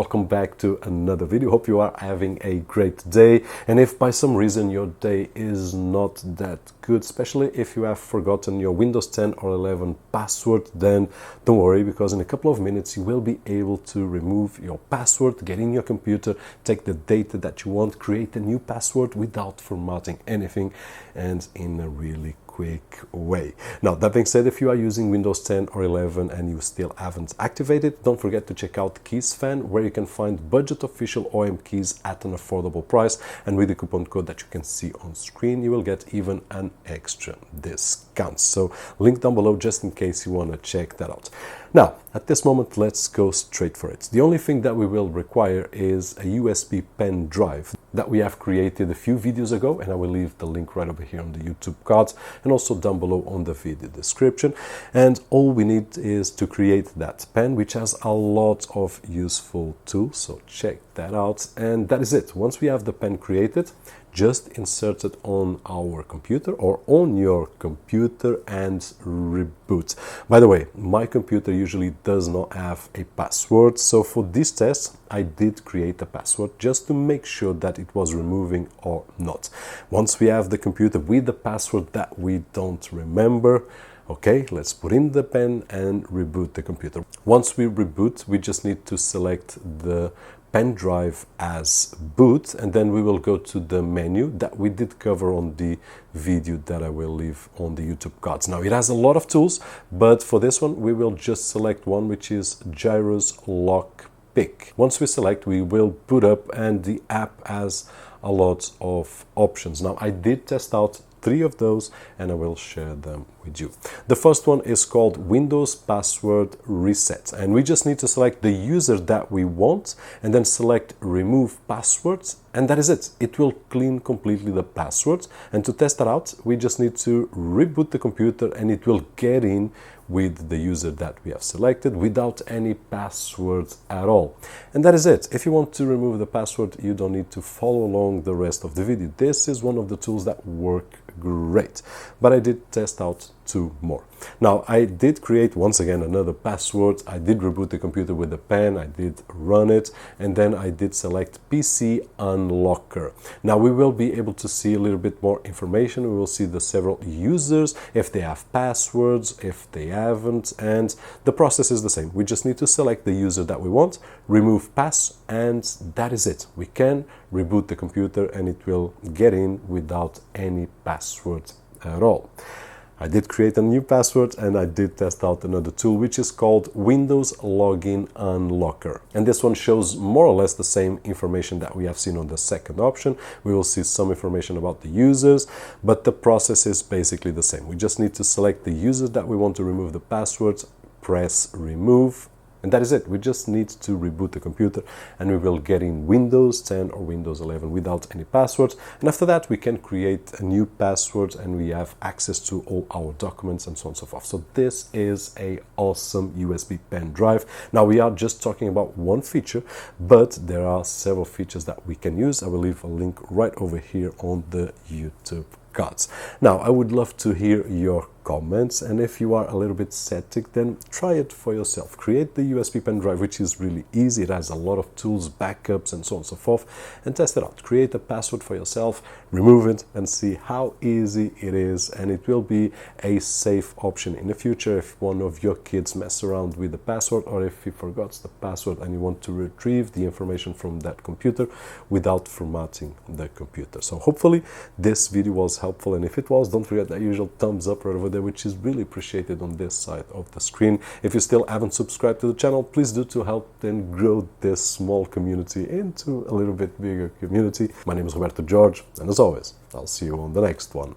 Welcome back to another video. Hope you are having a great day, and if by some reason your day is not that good, especially if you have forgotten your Windows 10 or 11 password, then don't worry, because in a couple of minutes you will be able to remove your password, get in your computer, take the data that you want, create a new password without formatting anything, and in a really quick way. Now, that being said, if you are using Windows 10 or 11 and you still haven't activated, don't forget to check out KeysFan, where you can find budget official OEM keys at an affordable price, and with the coupon code that you can see on screen, you will get even an extra discount. So link down below just in case you want to check that out. Now, at this moment, let's go straight for it. The only thing that we will require is a USB pen drive that we have created a few videos ago, and I will leave the link right over here on the YouTube card and also down below on the video description. And all we need is to create that pen, which has a lot of useful tools, so check that out. And that is it. Once we have the pen created, just insert it on our computer or on your computer and reboot. By the way, my computer usually does not have a password, so for this test I did create a password just to make sure that it was removing or not. Once we have the computer with the password that we don't remember, okay, let's put in the pen and reboot the computer. Once we reboot, we just need to select the pen drive as boot, and then we will go to the menu that we did cover on the video that I will leave on the YouTube cards. Now, it has a lot of tools, but for this one we will just select one, which is Gyros Lock Pick. Once we select, we will boot up, and the app has a lot of options. Now, I did test out 3 of those and I will share them with you. The first one is called Windows Password Reset, and we just need to select the user that we want and then select Remove Passwords, and that is it. It will clean completely the passwords, and to test that out we just need to reboot the computer and it will get in with the user that we have selected without any password at all. And that is it. If you want to remove the password, you don't need to follow along the rest of the video. This is one of the tools that work great, but I did test out 2 more. Now, I did create once again another password. I did reboot the computer with the pen, I did run it, and then I did select PC Unlocker. Now we will be able to see a little bit more information. We will see the several users, if they have passwords, if they haven't, and the process is the same. We just need to select the user that we want, remove pass, and that is it. We can reboot the computer and it will get in without any password at all. I did create a new password and I did test out another tool, which is called Windows Login Unlocker. And this one shows more or less the same information that we have seen on the second option. We will see some information about the users, but the process is basically the same. We just need to select the user that we want to remove the passwords, press remove, and that is it. We just need to reboot the computer and we will get in Windows 10 or Windows 11 without any passwords. And after that, we can create a new password and we have access to all our documents and so on and so forth. So this is a awesome USB pen drive. Now, we are just talking about one feature, but there are several features that we can use. I will leave a link right over here on the YouTube cards. Now, I would love to hear your comments, and if you are a little bit skeptic, then try it for yourself. Create the USB pen drive, which is really easy. It has a lot of tools, backups, and so on and so forth, and test it out. Create a password for yourself, remove it, and see how easy it is, and it will be a safe option in the future if one of your kids mess around with the password, or if he forgets the password and you want to retrieve the information from that computer without formatting the computer. So hopefully this video was helpful, and if it was, don't forget that usual thumbs up right over there, which is really appreciated on this side of the screen. If you still haven't subscribed to the channel, please do, to help then grow this small community into a little bit bigger community. My name is Roberto Jorge, and as always, I'll see you on the next one.